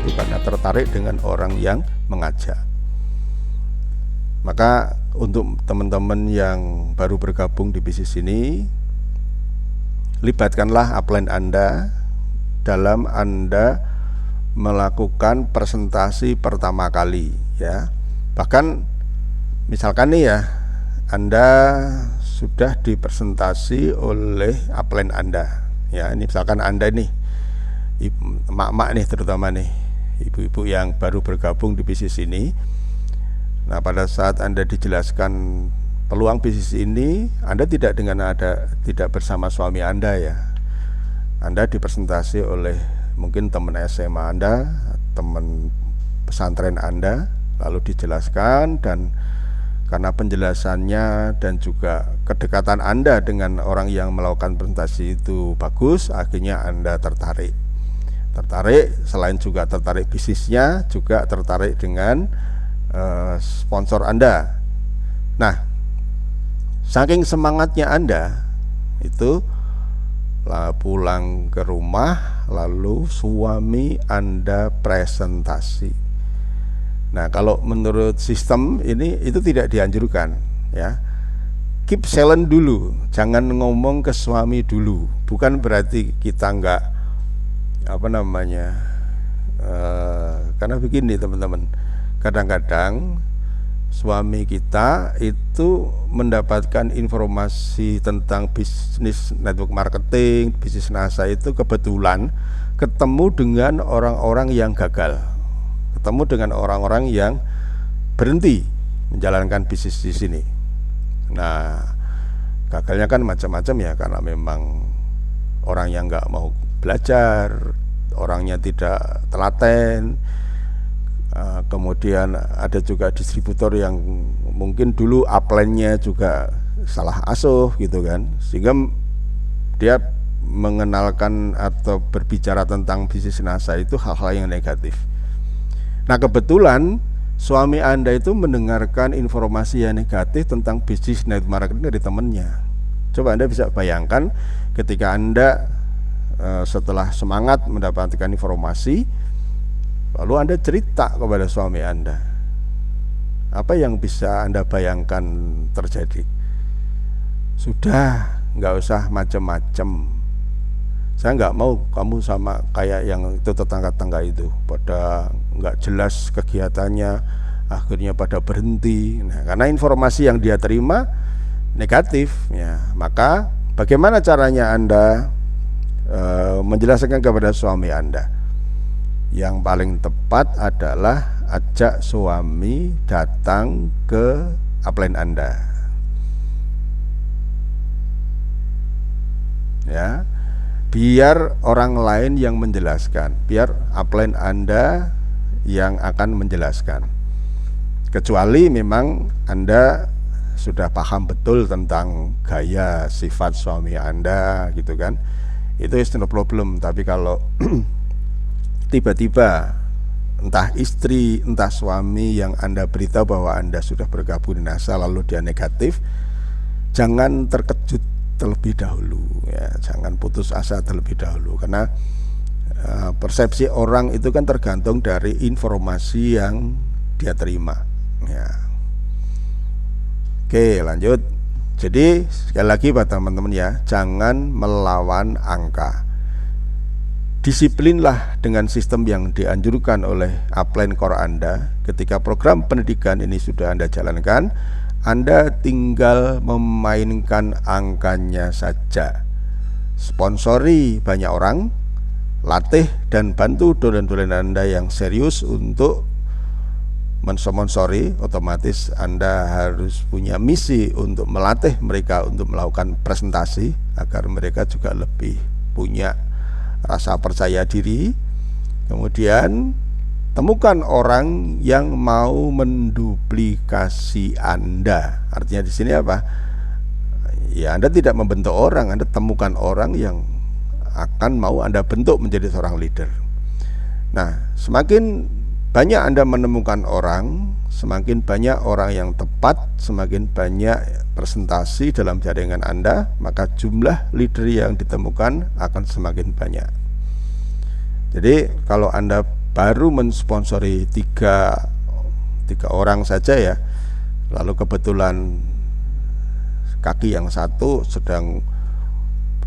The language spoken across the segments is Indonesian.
itu karena tertarik dengan orang yang mengajak. Maka untuk teman-teman yang baru bergabung di bisnis ini, libatkanlah upline Anda dalam Anda melakukan presentasi pertama kali, ya. Bahkan misalkan nih ya, Anda sudah dipresentasi oleh upline Anda, ya. Ini misalkan Anda nih, emak-emak nih, terutama nih ibu-ibu yang baru bergabung di bisnis ini. Nah, pada saat Anda dijelaskan peluang bisnis ini, Anda tidak bersama suami Anda, ya. Anda dipresentasi oleh mungkin teman SMA Anda, teman pesantren Anda, lalu dijelaskan, dan karena penjelasannya dan juga kedekatan Anda dengan orang yang melakukan presentasi itu bagus, akhirnya Anda tertarik. Selain juga tertarik bisnisnya, juga tertarik dengan sponsor Anda. Nah, saking semangatnya Anda itu, pulang ke rumah lalu suami Anda presentasi. Nah, kalau menurut sistem ini itu tidak dianjurkan, ya. Keep silent dulu, jangan ngomong ke suami dulu. Bukan berarti kita enggak karena begini teman-teman, kadang-kadang suami kita itu mendapatkan informasi tentang bisnis network marketing, bisnis NASA itu kebetulan ketemu dengan orang-orang yang gagal, ketemu dengan orang-orang yang berhenti menjalankan bisnis di sini. Nah, gagalnya kan macam-macam, ya, karena memang orang yang nggak mau belajar, orangnya tidak telaten. Kemudian ada juga distributor yang mungkin dulu upline-nya juga salah asuh gitu kan, sehingga dia mengenalkan atau berbicara tentang bisnis NASA itu hal-hal yang negatif. Nah, kebetulan suami Anda itu mendengarkan informasi yang negatif tentang bisnis network marketing dari temannya. Coba Anda bisa bayangkan ketika Anda setelah semangat mendapatkan informasi, lalu Anda cerita kepada suami Anda, apa yang bisa Anda bayangkan terjadi? Sudah, nggak usah macam-macam. Saya nggak mau kamu sama kayak yang itu tetangga-tetangga itu, pada nggak jelas kegiatannya, akhirnya pada berhenti. Nah, karena informasi yang dia terima negatif, ya. Maka bagaimana caranya Anda menjelaskan kepada suami Anda? Yang paling tepat adalah ajak suami datang ke upline Anda, ya, biar orang lain yang menjelaskan, biar upline Anda yang akan menjelaskan. Kecuali memang Anda sudah paham betul tentang gaya sifat suami Anda gitu kan, itu is no problem. Tapi kalau tiba-tiba entah istri, entah suami yang Anda beritahu bahwa Anda sudah bergabung di NASA lalu dia negatif, jangan terkejut terlebih dahulu, ya. Jangan putus asa terlebih dahulu, karena persepsi orang itu kan tergantung dari informasi yang dia terima, ya. Oke, lanjut. Jadi sekali lagi buat teman-teman, ya, jangan melawan angka. Disiplinlah dengan sistem yang dianjurkan oleh upline core Anda. Ketika program pendidikan ini sudah Anda jalankan, Anda tinggal memainkan angkanya saja. Sponsori banyak orang, latih dan bantu dolen-dolen Anda yang serius untuk mensponsori. Otomatis Anda harus punya misi untuk melatih mereka untuk melakukan presentasi agar mereka juga lebih punya rasa percaya diri. Kemudian temukan orang yang mau menduplikasi Anda. Artinya di sini apa? Ya, Anda tidak membentuk orang, Anda temukan orang yang akan mau Anda bentuk menjadi seorang leader. Nah, semakin banyak Anda menemukan orang, semakin banyak orang yang tepat, semakin banyak presentasi dalam jaringan Anda, maka jumlah leader yang ditemukan akan semakin banyak. Jadi kalau Anda baru mensponsori tiga orang saja ya, lalu kebetulan kaki yang satu sedang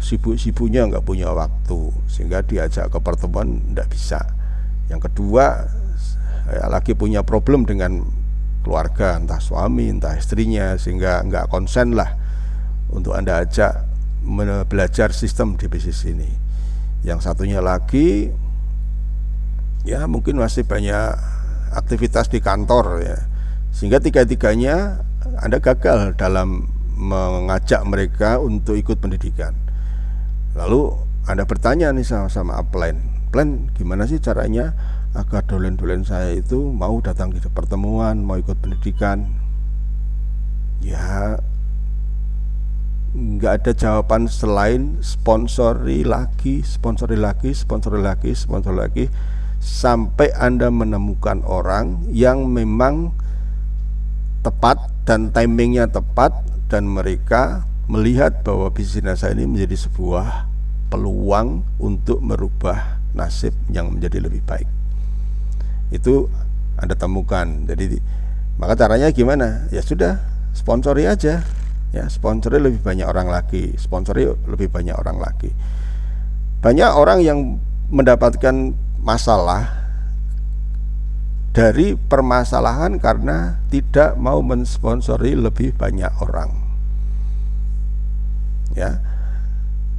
sibuk-sibuknya nggak punya waktu sehingga diajak ke pertemuan nggak bisa. Yang kedua lagi punya problem dengan keluarga, entah suami entah istrinya, sehingga nggak konsen lah untuk Anda ajak belajar sistem di bisnis ini. Yang satunya lagi ya mungkin masih banyak aktivitas di kantor ya, sehingga tiga-tiganya Anda gagal dalam mengajak mereka untuk ikut pendidikan. Lalu Anda bertanya nih sama upline, plan gimana sih caranya agar dolen-dolen saya itu mau datang ke pertemuan, mau ikut pendidikan? Ya nggak ada jawaban selain sponsori lagi, sampai Anda menemukan orang yang memang tepat dan timingnya tepat, dan mereka melihat bahwa bisnis saya ini menjadi sebuah peluang untuk merubah nasib yang menjadi lebih baik. Itu Anda temukan. Jadi maka caranya gimana? Ya sudah, sponsori aja. Ya, sponsori lebih banyak orang lagi. Banyak orang yang mendapatkan masalah dari permasalahan karena tidak mau mensponsori lebih banyak orang. Ya.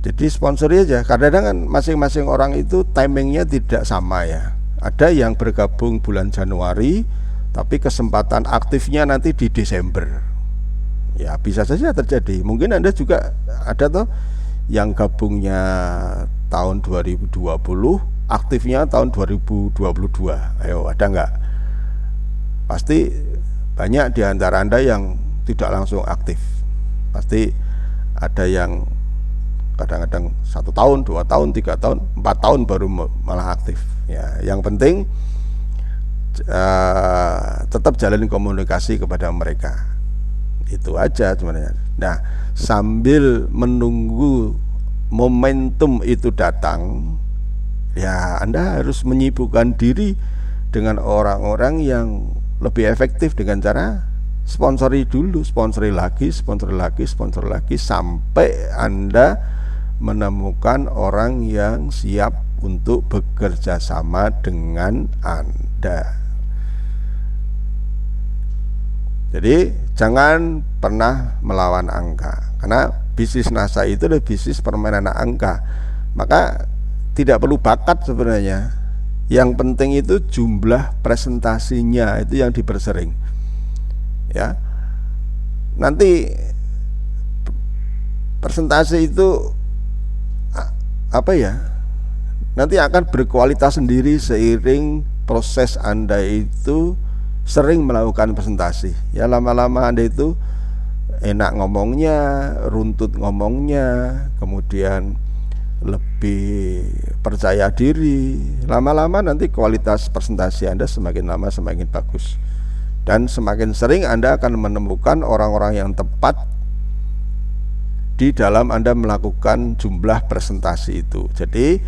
Jadi sponsori aja. Kadang-kadang kan masing-masing orang itu timingnya tidak sama ya. Ada yang bergabung bulan Januari tapi kesempatan aktifnya nanti di Desember. Ya bisa saja terjadi. Mungkin Anda juga ada toh yang gabungnya tahun 2020, aktifnya tahun 2022. Ayo, ada nggak? Pasti banyak di antara Anda yang tidak langsung aktif. Pasti ada yang kadang-kadang 1 tahun, 2 tahun, 3 tahun, 4 tahun baru malah aktif. Ya, yang penting tetap jalin komunikasi kepada mereka. Itu aja sebenarnya. Nah, sambil menunggu momentum itu datang, ya Anda harus menyibukkan diri dengan orang-orang yang lebih efektif dengan cara sponsori dulu, sponsori lagi, sampai Anda menemukan orang yang siap untuk bekerja sama dengan Anda. Jadi jangan pernah melawan angka, karena bisnis NASA itu adalah bisnis permainan angka. Maka tidak perlu bakat sebenarnya. Yang penting itu jumlah presentasinya itu yang dipersering. Ya. Nanti presentasi itu apa ya? Nanti akan berkualitas sendiri seiring proses Anda itu sering melakukan presentasi. Ya, lama-lama Anda itu enak ngomongnya, runtut ngomongnya, kemudian lebih percaya diri. Lama-lama nanti kualitas presentasi Anda semakin lama semakin bagus. Dan semakin sering Anda akan menemukan orang-orang yang tepat di dalam Anda melakukan jumlah presentasi itu. Jadi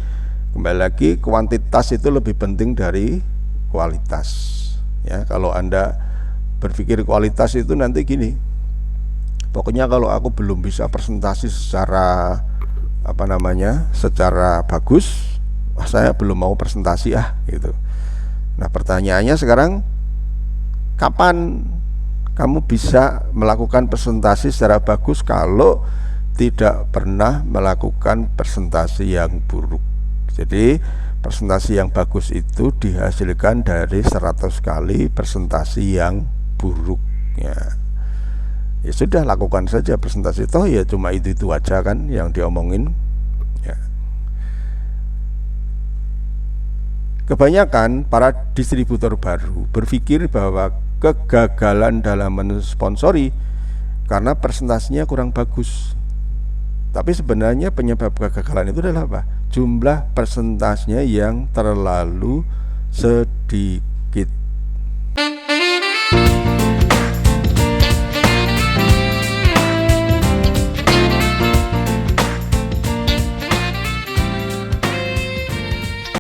kembali lagi, kuantitas itu lebih penting dari kualitas. Ya, kalau Anda berpikir kualitas itu nanti gini, pokoknya kalau aku belum bisa presentasi secara secara bagus, saya belum mau presentasi gitu. Nah, pertanyaannya sekarang, kapan kamu bisa melakukan presentasi secara bagus kalau tidak pernah melakukan presentasi yang buruk? Jadi presentasi yang bagus itu dihasilkan dari 100 kali presentasi yang buruk. Ya sudah, lakukan saja presentasi, toh ya cuma itu aja kan yang diomongin. Ya. Kebanyakan para distributor baru berpikir bahwa kegagalan dalam mensponsori karena presentasinya kurang bagus. Tapi sebenarnya penyebab kegagalan itu adalah apa? Jumlah presentasinya yang terlalu sedikit.